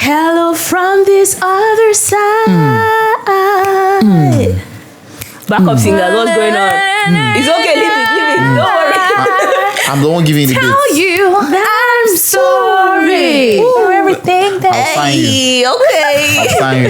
Hello from this other side. Backup singers, what's going on? It's okay, leave it. Don't worry. I'm the one giving the Tell bits. you I'm sorry for everything that. I'll sign you. Okay. I'll sign you.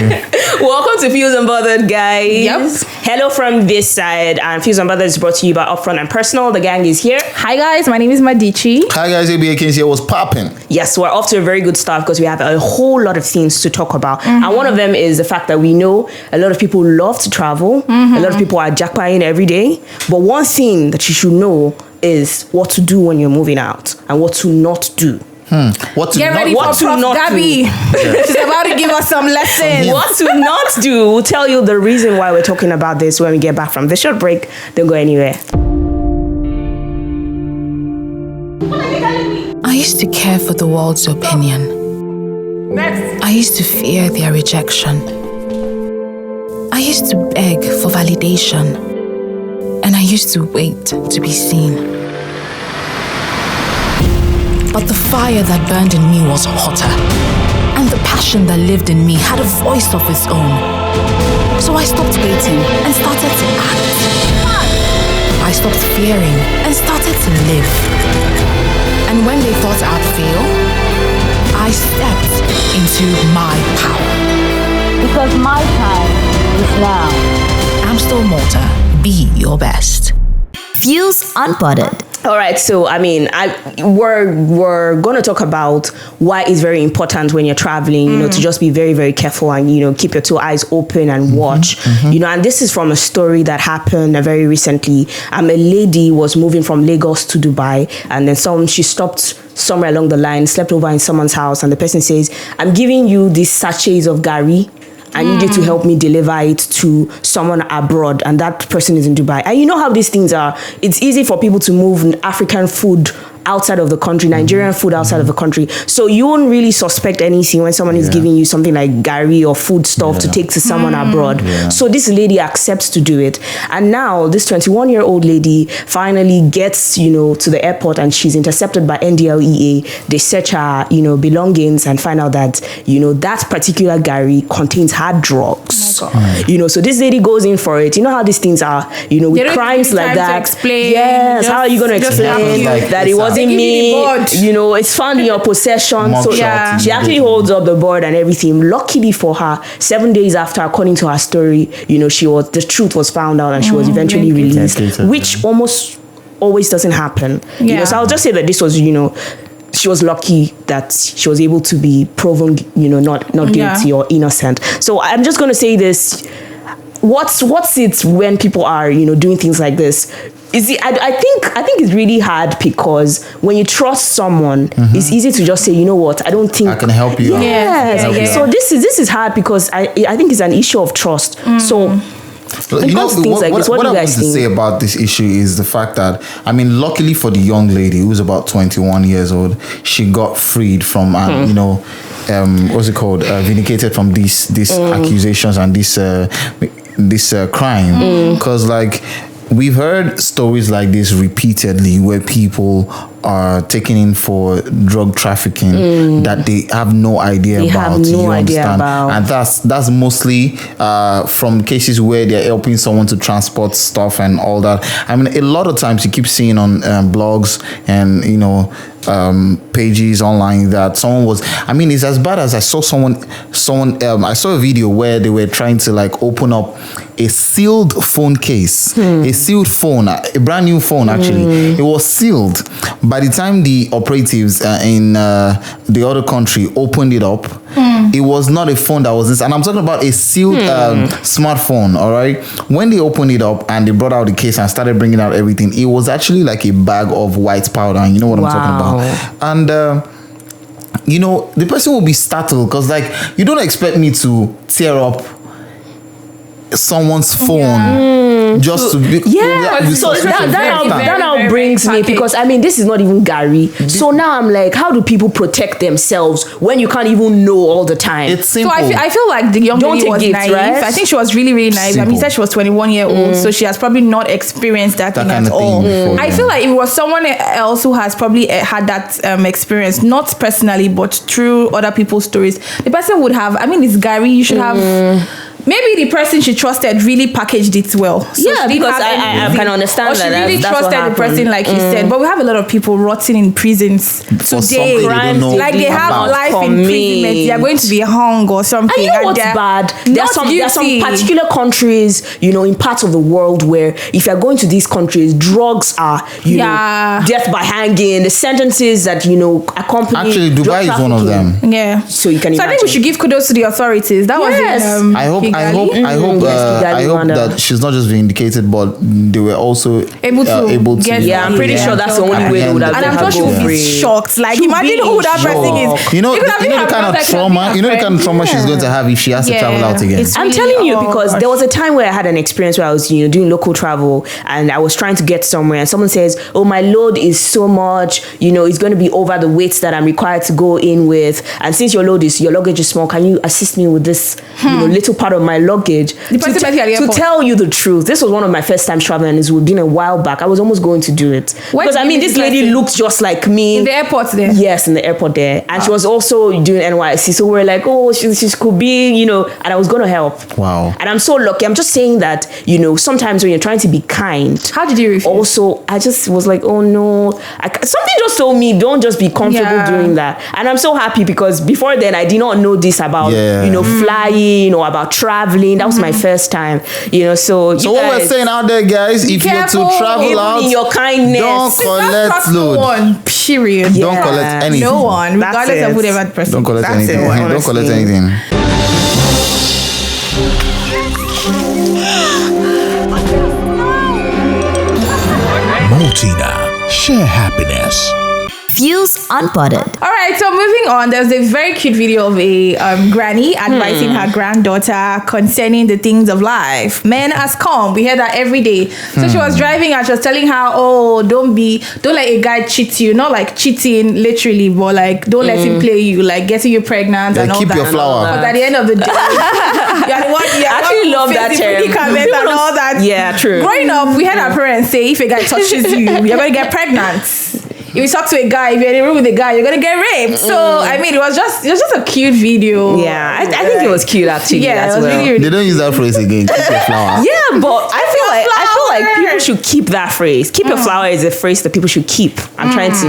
Welcome to Fuze Unbothered, guys. Yep. Hello from this side, and Fuze Unbothered is brought to you by Upfront and Personal. The gang is here. Hi guys, my name is Madichi. Hi guys, ABA Kings here. What's popping? Yes, we're off to a very good start because we have a whole lot of things to talk about. And one of them is the fact that we know a lot of people love to travel. A lot of people are jackpotting every day. But one thing that you should know is what to do when you're moving out and what to not do. What to Get not ready what for to Prof. not Gabby. She's about to give us some lessons. What to not do. We'll tell you the reason why we're talking about this when we get back from the short break. Don't go anywhere. I used to care for the world's opinion. I used to fear their rejection. I used to beg for validation. And I used to wait to be seen. But the fire that burned in me was hotter. And the passion that lived in me had a voice of its own. So I stopped waiting and started to act. I stopped fearing and started to live. And when they thought I'd fail, I stepped into my power. Because my time is now. Amstel Malta, be your best. Fuze Unbothered. All right, so we're going to talk about why it's very important when you're traveling, to just be very, very careful and keep your two eyes open and watch. And this is from a story that happened very recently. A lady was moving from Lagos to Dubai, and then she stopped somewhere along the line, slept over in someone's house, and the person says, "I'm giving you these sachets of gari. I need you to help me deliver it to someone abroad," and that person is in Dubai. And you know how these things are. It's easy for people to move African food outside of the country, Nigerian food outside of the country. So you won't really suspect anything when someone is giving you something like gari or food stuff to take to someone abroad. So this lady accepts to do it. And now this 21-year-old lady finally gets, to the airport, and she's intercepted by NDLEA. They search her, belongings and find out that, that particular gari contains hard drugs. Oh my God. So this lady goes in for it. You know how these things are, with crimes like that. Explain. Yes, how are you going to explain that it wasn't me? It's found in your possession. So she actually holds up the board and everything. Luckily for her, 7 days after, according to her story, the truth was found out and she was eventually released, which almost always doesn't happen. So I'll just say that this was, she was lucky that she was able to be proven, not guilty or innocent. So I'm just going to say this. What's it when people are, doing things like this? I think it's really hard because when you trust someone, it's easy to just say, you know what, I don't think I can help you out. Yes. So this is hard because I think it's an issue of trust. So what I want to say about this issue is the fact that, luckily for the young lady who's about 21 years old, she got freed from, vindicated from these accusations and this crime. Because we've heard stories like this repeatedly where people are taken in for drug trafficking that they have no idea about. And that's mostly from cases where they're helping someone to transport stuff and all that. A lot of times you keep seeing on blogs and pages online that someone was, it's as bad as I saw I saw a video where they were trying to open up a sealed phone case, a sealed phone, a brand new phone actually. It was sealed. By the time the operatives in the other country opened it up, it was not a phone that was this, and I'm talking about a sealed smartphone. All right, when they opened it up and they brought out the case and started bringing out everything, it was actually like a bag of white powder, and you know what I'm talking about. And the person will be startled because you don't expect me to tear up someone's phone just to be. So that now brings me, because I mean, this is not even Gary. So now I'm like, how do people protect themselves when you can't even know all the time? It's simple. So I feel like the young lady was naive. Right? I think she was really, really naive. I mean, you said she was 21 years old, so she has probably not experienced that thing at all. Before, I feel like if it was someone else who has probably had that experience, not personally, but through other people's stories, the person would have. I mean, it's Gary. You should have. Maybe the person she trusted really packaged it well. So because I can understand or that. She really trusted the person, like you said. But we have a lot of people rotting in prisons today. Like they have life imprisonment. They are going to be hung or something. And you know what's bad? There are some particular countries, in parts of the world where if you're going to these countries, drugs are, death by hanging. The sentences that, accompany. Actually, Dubai is one of them. Yeah. So you can imagine. I think we should give kudos to the authorities. That was I hope that she's not just vindicated, but they were also able to get. Yeah, I'm pretty sure that's the only way they would have. And I'm sure she would be shocked. Like, imagine who that person is. You know the kind of trauma. You know the kind of trauma she's going to have if she has to travel out again. I'm telling you, because there was a time where I had an experience where I was, doing local travel, and I was trying to get somewhere, and someone says, "Oh, my load is so much. It's going to be over the weight that I'm required to go in with. And since your luggage is small, can you assist me with this, little part of my luggage?" To tell you the truth, this was one of my first times traveling, and it's been a while back. I was almost going to do it because this lady looked just like me in the airport there. Yes, in the airport there, and she was also doing NYC. So we're like, oh, she could be, and I was going to help. Wow. And I'm so lucky. I'm just saying that, sometimes when you're trying to be kind. How did you refuse? Also, I just was like, oh no, something just told me don't just be comfortable doing that. And I'm so happy because before then I did not know this about flying or about traveling. That was my first time, so what we're saying out there, guys, if you're to travel out, in your kindness, don't collect load. Period. Don't collect anything. No one, regardless of whatever the person. Don't collect anything. Don't collect anything. Multina, share happiness. Fuze Unbothered. All right, so moving on, there's a very cute video of a granny advising her granddaughter concerning the things of life. Men as come, we hear that every day. So she was driving and she was telling her, oh, don't let a guy cheat you. Not like cheating literally, but like don't let him play you, like getting you pregnant and all keep that. Keep your flower. But at the end of the day, I actually love that term. And all that. Yeah, true. Growing up, we had our parents say, if a guy touches you, you're going to get pregnant. If you talk to a guy, if you're in a room with a guy, you're gonna get raped. So I mean, it was just a cute video. Yeah, I think it was cute actually. Yeah, as it was well. really, really they don't use that phrase again. Keep your flower. Yeah, but I feel like people should keep that phrase. Keep your flower is a phrase that people should keep. I'm trying to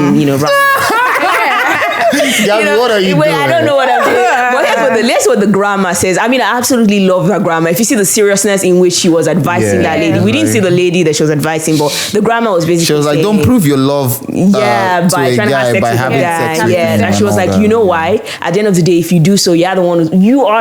Gabby, what are you doing? I don't know what I'm doing. But here's what the grammar says. I mean, I absolutely love her grammar. If you see the seriousness in which she was advising that lady, we didn't see the lady that she was advising, but the grammar was basically she was like, don't prove your love by trying to have sex by with having sex with him. And she was like, you know why? At the end of the day, if you do so, you are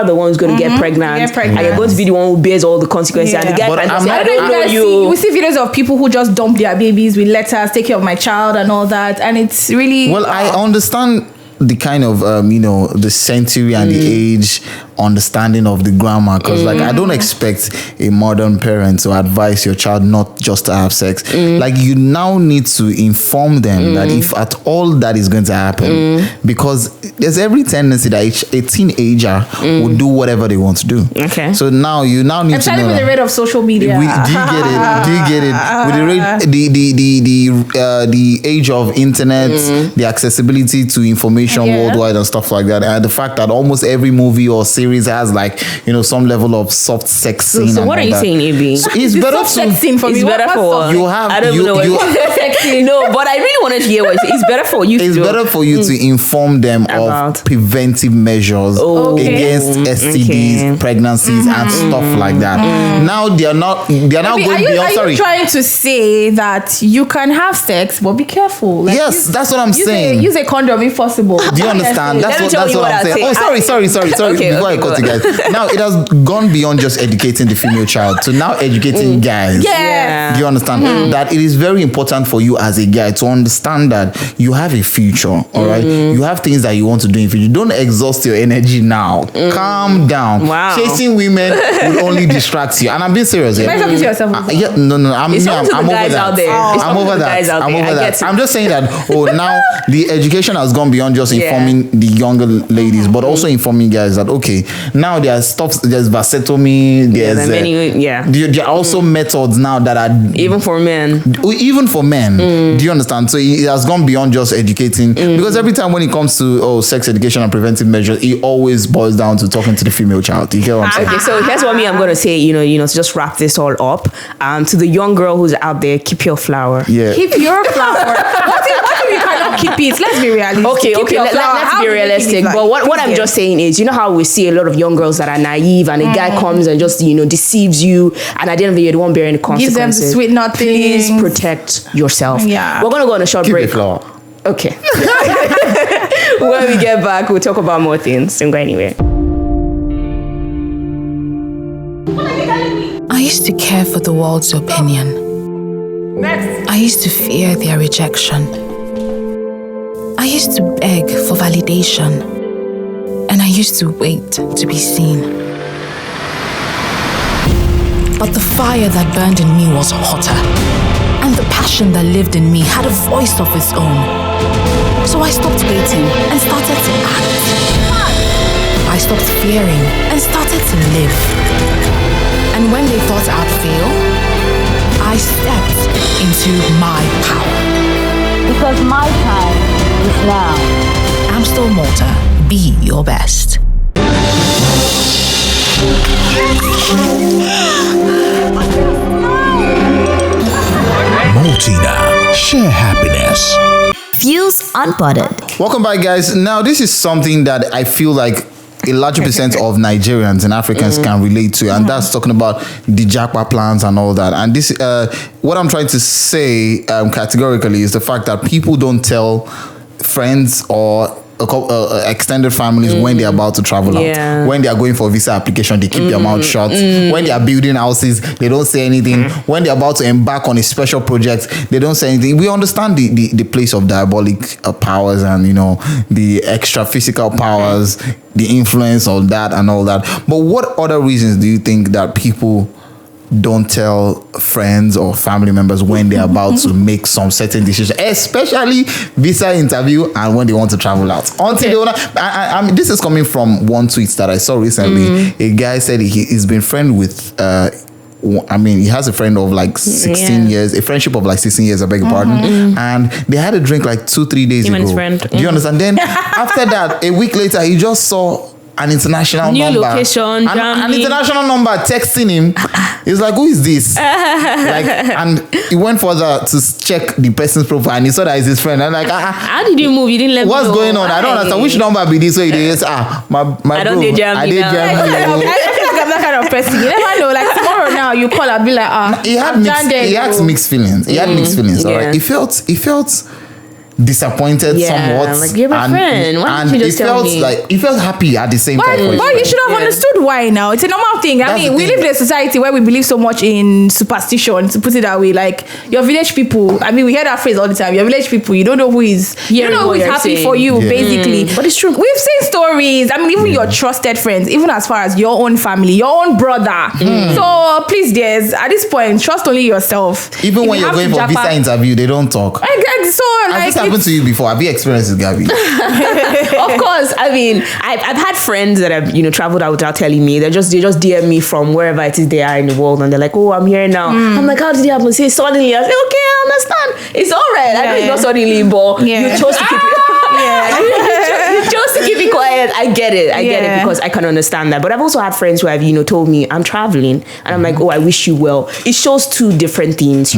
the one who's going to get pregnant. And you're going to be the one who bears all the consequences. And the guy I don't know you. We see videos of people who just dump their babies with letters, take care of my child and all that. And it's really... Well, I understand the kind of the century and the age understanding of the grammar, because like I don't expect a modern parent to advise your child not just to have sex. Like you now need to inform them that if at all that is going to happen, because there's every tendency that a teenager will do whatever they want to do. Okay. So now you now need to know with the rate of social media. Do you get it? With the rate, the age of internet, the accessibility to information worldwide and stuff like that, and the fact that almost every movie or series has like some level of soft sex scene. So what are you saying, AB? So it's better sex scene for me. It's better for you have. I don't know what sexy. No, but I really wanted to hear what it's better for you. It's better for you to inform them of preventive measures against STDs, pregnancies, and stuff like that. Now they're not going beyond. Are you trying to say that you can have sex, but be careful? Like, yes, that's what I'm saying. Use a condom if possible. Do you understand? That's what I'm saying. Oh, sorry. Okay, before I cut you guys. Now it has gone beyond just educating the female child to now educating guys. Yeah. Do you understand? That it is very important for for you as a guy to understand that you have a future, all right? You have things that you want to do in future. Don't exhaust your energy now. Calm down. Wow. Chasing women will only distract you. And I'm being serious here. You're talking to yourself. I'm over that. I'm just saying that, now the education has gone beyond just informing the younger ladies, but also informing guys that, okay, now there's vasectomy, there's there are also methods now that are even for men. Do you understand? So it has gone beyond just educating, because every time when it comes to sex education and preventive measures, it always boils down to talking to the female child. You get what I'm saying? Okay, so here's what I'm gonna say, to just wrap this all up. To the young girl who's out there, keep your flower. Yeah. Keep your flower. What if you cannot keep it? Let's be realistic. Okay, let's be realistic. But what I'm just saying is, how we see a lot of young girls that are naive, and a guy comes and just deceives you, and at the end of the year, they won't bear any consequences. Give them the sweet nothings. Please protect yourself. Yeah. We're gonna go on a short break. Keep your flower. Okay. When we get back, we'll talk about more things. Don't go anywhere. I used to care for the world's opinion. I used to fear their rejection. I used to beg for validation. And I used to wait to be seen. But the fire that burned in me was hotter. And the passion that lived in me had a voice of its own. So I stopped waiting and started to act. I stopped fearing and started to live. And when they thought I'd fail, I stepped into my power. Because my time is now. Amstel Malta, be your best. Maltina, share happiness. Fuze Unbothered. Welcome back, guys. Now, this is something that I feel like a larger percent of Nigerians and Africans can relate to, and that's talking about the Japa plans and all that. And this, what I'm trying to say categorically is the fact that people don't tell friends or extended families when they're about to travel out. When they are going for a visa application, they keep their mouth shut. When they are building houses, they don't say anything. When they're about to embark on a special project, they don't say anything. We understand the place of diabolic powers and the extra physical powers, the influence of that and all that. But what other reasons do you think that people don't tell friends or family members when they're about to make some certain decision, especially visa interview and when they want to travel out? Until they I mean, this is coming from one tweet that I saw recently. A guy said he's been friend with he has a friend of like 16 years, a friendship of like 16 years, I beg your pardon. And they had a drink like 2-3 days ago. His friend. Do you understand? Then after that, a week later, he just saw an international new number. Location, an international number texting him. He's like, who is this? And he went further to check the person's profile and he saw that it's his friend. I'm like, how did you move? You didn't let me know. What's going on? I don't understand. Which number be this? So he is, my I don't did jam. I feel like I'm that kind of person. You never know. Like tomorrow now, you call, I'll be like, He had mixed feelings. He had mixed feelings. All right. He felt disappointed somewhat. Like, you're my friend. Why didn't you just tell me? He felt happy at the same time. But you should have understood why now. It's a normal thing. I mean, we live in a society where we believe so much in superstition, to put it that way. Like, your village people, I mean, we hear that phrase all the time. Your village people, you don't know who is happy for you, basically. But it's true. We've seen stories. I mean, even your trusted friends, even as far as your own family, your own brother. So, please, dears, at this point, trust only yourself. Even when you're going for visa interview, they don't talk. Has this happened to you before? Have you experienced it, Gabby? Of course. I mean, I've had friends that have traveled out without telling me. They just DM me from wherever it is they are in the world, and they're like, "Oh, I'm here now." I'm like, "How did it happen?" Say suddenly. I say, "Okay, I understand. It's all right. I know it's not suddenly, but you chose to keep it." You chose to keep it quiet. I get it because I can understand that. But I've also had friends who have told me I'm traveling, and I'm like, "Oh, I wish you well." It shows two different things,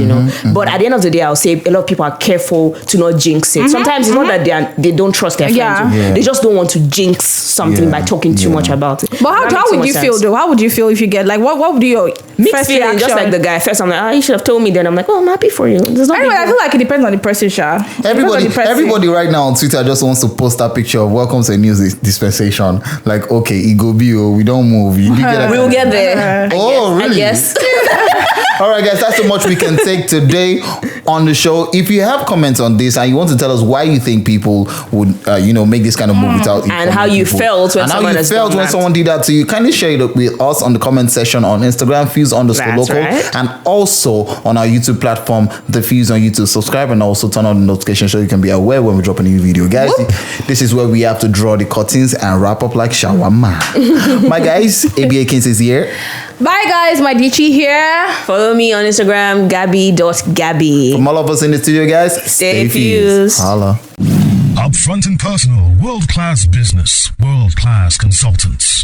But at the end of the day, I'll say a lot of people are careful to not jinx it. Sometimes it's not that they don't trust their friends. They just don't want to jinx something by talking too much about it. But how would you feel though? How would you feel if you get like what would be your mixed feeling? Just like the guy first, I'm like, you should have told me. Then I'm like, I'm happy for you. Anyway, I feel like it depends on the person, Sha. Everybody right now on Twitter just wants to post that picture of welcome to a new dispensation. Like, okay, it go be, we don't move. We'll get there. Oh, really? I guess. All right, guys, that's so much we can take today on the show. If you have comments on this and you want to tell us why you think people would, make this kind of move without and how you felt when someone did that to you, kindly share it with us on the comment section on Instagram, Fuze_local, right. and also on our YouTube platform, The Fuze on YouTube. Subscribe and also turn on the notification so you can be aware when we drop a new video, guys. This is where we have to draw the curtains and wrap up like shawarma. My guys, ABA Kings is here. Bye guys, my Dichi here. Follow me on Instagram, Gabby.Gabby. From all of us in the studio, guys, stay fused. Holla. Upfront and personal, world-class business, world-class consultants.